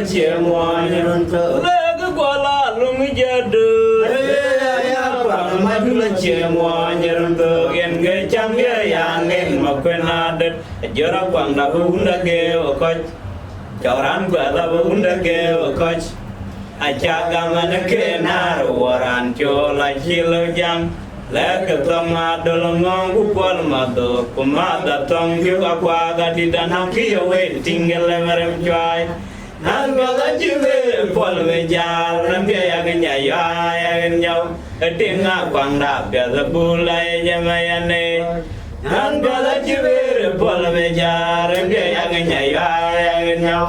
chia mua nhân thơ lê cứ qua la lung giờ đưa ya quang mà du là chia mua nhân thơ yên cái chăm cái yang nên mà quên là đất giờ ra quang đã vun đã kêu coi cho ran qua là vun đã kêu coi acha gamana ke na waran cho la chilo jam la ke tama dolongong upol mado kumada tong yu akwa ga di danam ki we tingel merem chai nan ga jive pol we jar ram be ya ga nya ya nyau tinga kwang da be da bulai jamayane nan ga jive pol we jar ram be ya ga nya ya nyau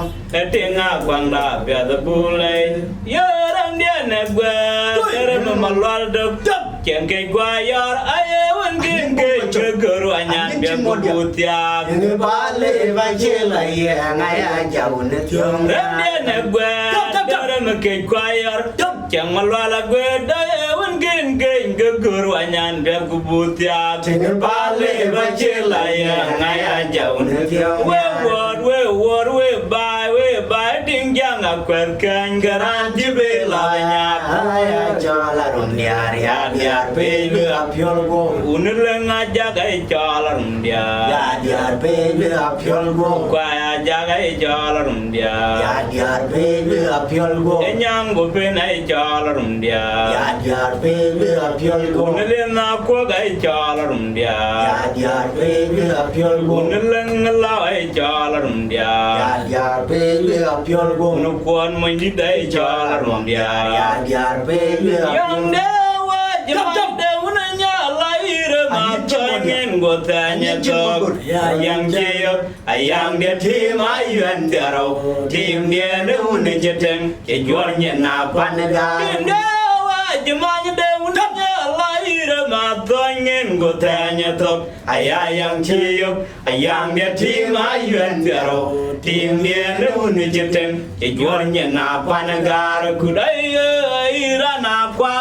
tinga kwang da be da bulai ya ram dia ne gwa ram malwal do chen ke gwa yar aye wan kin ke guru anyan be butia người ba lê vai che lại ngày anh giàu nước thương ram dia ne gwa ram ke gwa yar chen malwal gwa da wan kin ke guru anyan be butia người ba lê vai che lại ngày anh giàu nước thương we bai ding jang akwer kan garan jibe la nya ai cho là rồng dia pe lừa phiêu go unle ngaja gai chalam dia dia pe lừa phiêu go kwa ja gai chalam dia dia pe lừa phiêu go enyang go pe nai chalam dia dia pe lừa phiêu go unle na ko gai chalam dia pe lừa phiêu go unle ngla ai chalam dia pe lừa phiêu go nu kon mai ni dai chalam dia pe lừa yang dewa jam dewa nya lai re ma changen go tanya to yang chiyo ayang de thi mai yuen tero tim de nu ne jeteng ke jor nya na pan ga dewa jam dewa nya lai re ma changen go tanya to ayang chiyo ayang de thi mai yuen tero tim de nu ne jeteng ke jor nya na pan ga ku dai ra na kwa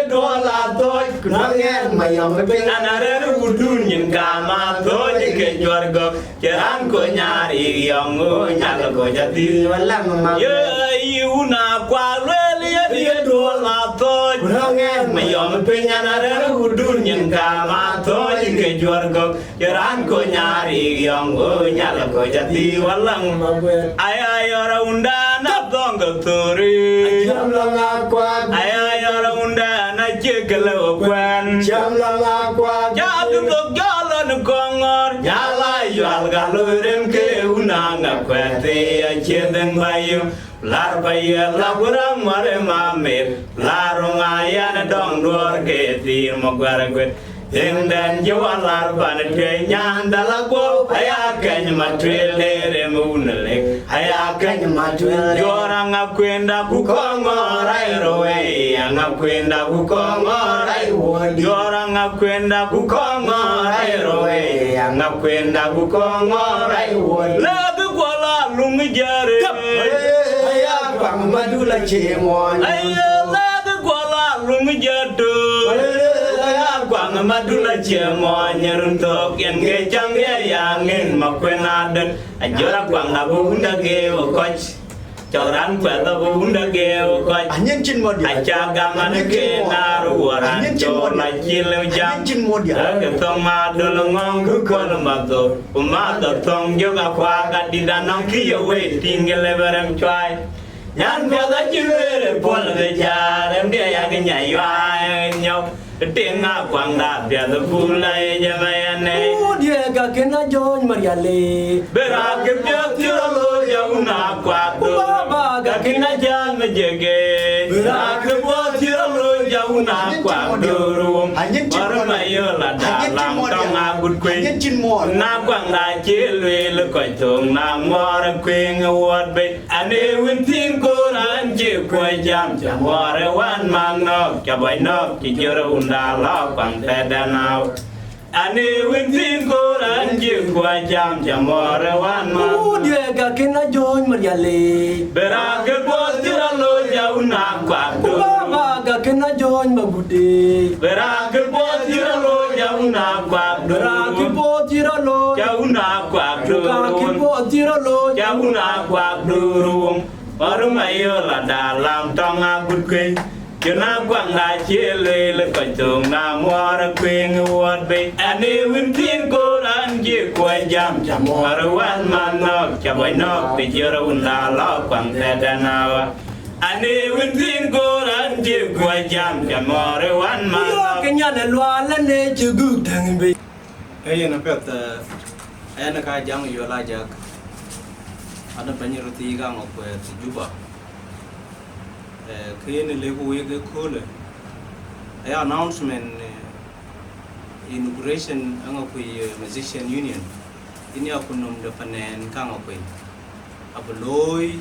dola toy nangen mayam be anare udun yin kama toy ke jorgo keran ko nyari yong nyal ko jati walang ma ye una kwa le ye dola toy nangen mayam be anare udun yin kama toy ke jorgo keran ko nyari yong nyal ko jati walang ay ora undana dongo turi jam la kwa ay ora undana chekelo kwan jam la kwa jadu to galan kongor jala yal galurem ke unanga kwate achedeng bayu lar bayu la guram mare mame larunga yana dong dor ke tir mogwar kwet Dengan jual larban ke nyandala go ayakan matwele remunele ayakan matwele orang akwenda kukongorai roe angakwenda kukongorai wodi orang akwenda kukongorai roe angakwenda kukongorai wodi lagu kwala lumijare ayakang madula chemon lagu kwala lumijado quang madula chemo nyeruntok yang ge chang ya ngin makwenaden ajora quang la bunda ge koch choran pa la bunda ge koch anyen chin mod ya acha gaman ge naru waran cho la chileu jam chin mod ya ke tong ma dul ngong ku kon ma do ma do tong yo ga kwa ga di danong ki yo we tingel berem chai nyan ba da chire pol ge ja em dia ya ge nyai wa nhau tiếng quang đạp bia the bulai jamayane dia ga kena jon mariale bera ke pia tira lo yauna kwa do baba ga kena jan mejege bera ke bo tira lo yauna kwa do rum mar mayo la da lam tong a gut kwe na quang da che lwe le ko tong na mor kwe ngwat be ane win tin ko ran che ko jam jam war wan mang no ka bai no ki jero da lo quang te da nào ani win tin ko ran ji kwa jam jamor wan ma dia ga kena jon mariale bera ke bo tira lo jauna kwa do baba ga kena jon magude bera ke bo tira lo jauna kwa do bera ke bo tira lo jauna una quack durum cha una quack durum parum ayo la dalam tonga gutke Jona quang la chile le coi tường na mua quên uất bị anh win thiên cô anh chỉ quay jam chăm arwan man nok chabai nok bị jero unda lo quang te nào anh win thiên cô anh chỉ quay jam chăm arwan man nok cái nhà này loa lên đây chưa gục thằng bị ấy nó biết anh cái giang yêu la jak ada banyak roti gang aku Juba khi này lấy cái cool ấy announcement inauguration ang aku musician union ini aku nom depanen kang aku apa loy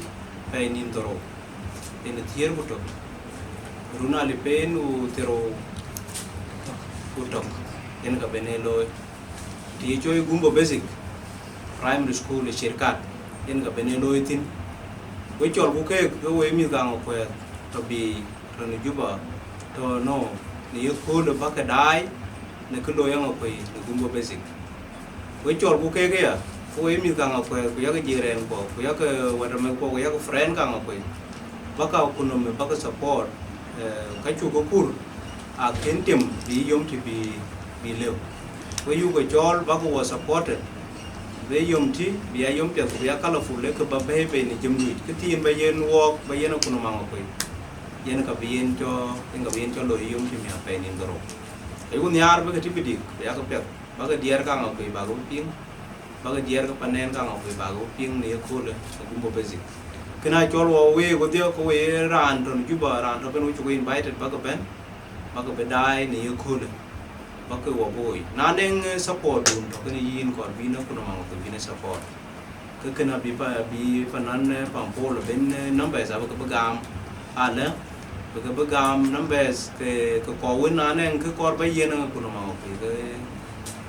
penin toro ini tier buto runa lipen u tero buto ini ka benelo di joy gumbo basic primary school shirkat ini ka benelo itin với chọn của cái với mi gang aku to be run Juba to no ni ko le ba ka dai ne ko lo yang ko ni gumbo basic we chol ku ke ya ko we mi gang ko ya ga jiren ko ya ka wada me ko ya ka friend gang ko ba ka ku no me ba ka support ka chu ko kur a ken tim bi yom ti bi lew we yu ko chol ba ko supported we yom ti bi ya yom pe ko ya colorful le ko ba be ni jëm ni ke tin ba yen wok ba yen ko no ma ko yen ka bien cho lo yum ti mi ape ni ngoro e gun yar ba ka ti bidik ya ka pet ba ka dier ka ngok ba go ping ba ka dier ka panen ka ngok ba go ping ni ko le gum bo basic kana chol wo we go dio ko we ran ton Juba ran to ben chu invited ba ka ben ba ka be dai ni ko le ba ka wo boy na deng support dun to ka ni yin ko bi na ko no ma ko bi na support ka kana bi panan pam pol ben number za ba ka gam ala cái gam numbers cái có win anh em cái con bây giờ nó cũng mà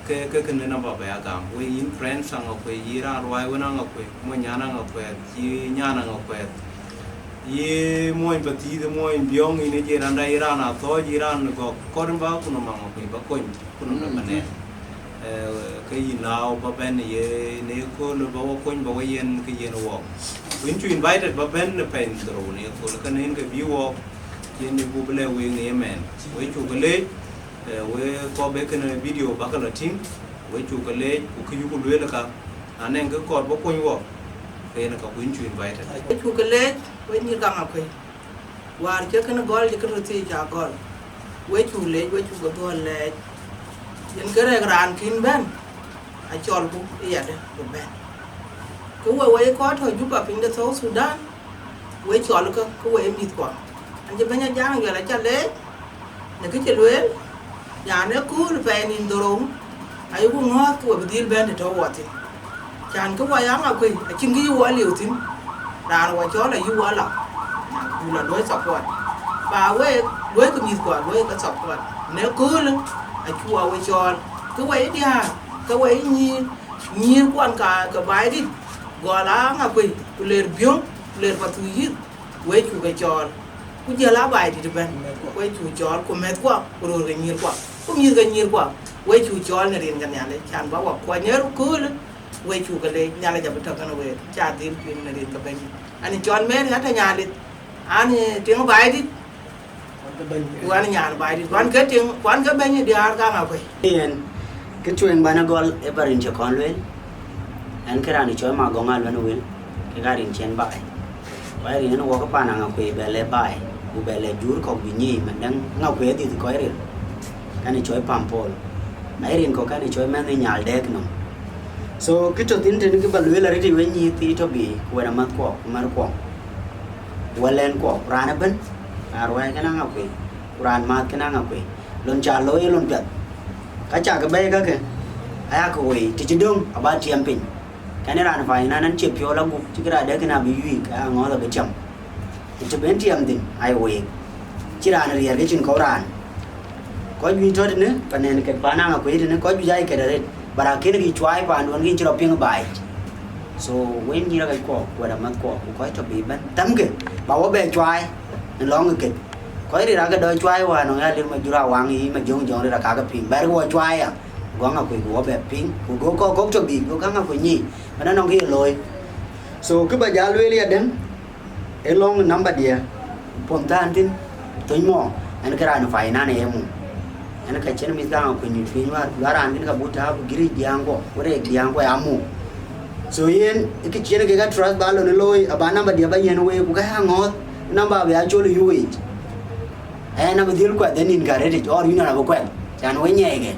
cái nên nó bảo vệ gam với in friends sang ngọc về ra rồi với nó ngọc về mua nhà nó ngọc về nhà nó ngọc về ye mua bát thì mua biong ini je nanda Iran atau Iran có con bao cũng mà ngọc về bao coin cũng nó mà cái gì nào bao bên này nếu có nó bao coin bao yên cái gì nó work when you invited bao bên nó pen rồi nếu có cái nên cái view yen ni bu bele we ngi men we chu gele we ko be kan video ba ka la ting we chu gele ku ki ku le ka anen ko ko bo ko wo ke na ka ku chu invite we chu gele we ni ga ma ko war je kan gol je kan ti ja gol we chu go gol le yen gere gran kin ben a chol bu ya de bu ben ko we ko tho Juba pin de South Sudan we chol ko we mi ko anh banya jang yo la chale ne ke chelwe ya ne ku pe ni dorom ayu ku ngo ku bidil ben to wati chan ko wa yang a ku chin gi wa liu tin dan wa cho la yu wa la ku la đối support ba we đối ku mi ko đối ka support ne ku le a chu wa we cho ku we dia ku we ni quan ka bai di go la nga ku le biong le pa tu yi we chu ga cho ku jela bai di ben we chu chol ku met kwa ku ro ga nyir kwa ku nyir ga nyir kwa we chu chol ne rin ga nyale chan ba wa kwa nyer ku le we chu ga le nyale ja bata kana we cha din pin ne rin ga ben ani chol mer ga ta nyale ani ting bai di ku ani nyal bai di kwan ga ben di ar ga ma we yen cái chuyện bạn gọi everin cho con luôn anh cái này cho mà gong al luôn cái garin chen bai bai rin nó có pa na ngakwe bele bai u bele jur ko binyi mà đang ngakwe thì có rin cái này cho pampol mai rin ko cái này cho men ni nyal dek no so cái chỗ tin trên cái balwe la ri wen yi ti to bi wa ma ko mar ko walen ko rana ben arwai cái năng ngakwe ran ma cái năng ngakwe lon cha loi lon pet cái cha cái bay cái aya ko we ti jidong aba tiam pin cái này là phải nan chip yo la gục chứ cái đấy cái nào bị duy cái ngó là bị chậm thì bên tiệm thì ai we chỉ là này cái chuyện có ran có duy thôi nữa phần này cái bán hàng quý thì nó có duy dây cái đấy bà ra kia nó bị choai và nó ghi cho pieng bài so when như là cái quả của đam mắc quả của có cho bị bên tấm kì bảo bè choai nó lo người kì có đi ra cái đôi choai và nó nghe lên mà jura wang ý mà dùng để là cả cái pin bé qua choai à gong a ku be ping ku go cho bi ku kang a ku ni mana nong ki loi so ku ba ja lwe li den e long number dia pom ta antin toy mo an kara no fai na ne emu an ka chen mi ga ku ni fi wa lara antin ka buta bu giri diango ore diango amu so yen ki chen ke ga trust ba lo ne loi aba number dia ba yen we ku ga ngot number be a chol yu we na ba dil kwa den in gare de or yu na ba kwa chan we nye ge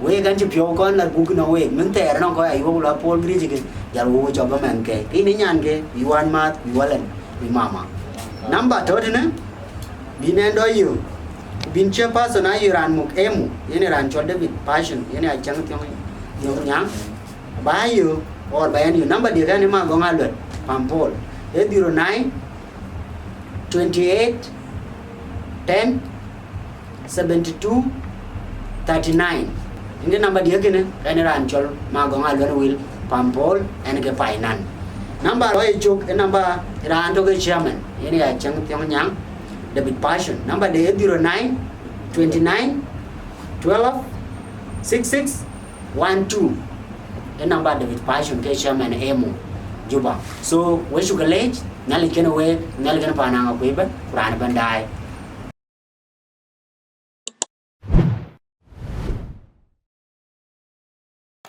we kan chi pyo kon la bu no we mun te no ko ai wo la pol gri ji ke ya wo cho ba man ke ti ni nyan ke wi wan ma wi walen wi mama number to ne bi ne do yu bin che person ai ran muk emu yene ran chol David passion yene a chang tyong yong nyang ba yu or ba yu number di kan ma go ngalot pampol 809 28 10 72 39 ini number dia kene kan ran chol ma go ngalot will pampol en ke painan number oi chuk number ran to ke chairman yene a chang tyong nyang David passion number de 09 29 12 66 12 the number David passion ke chairman emu juba so we sugar late nali kene we nali kene pananga kweba ran bandai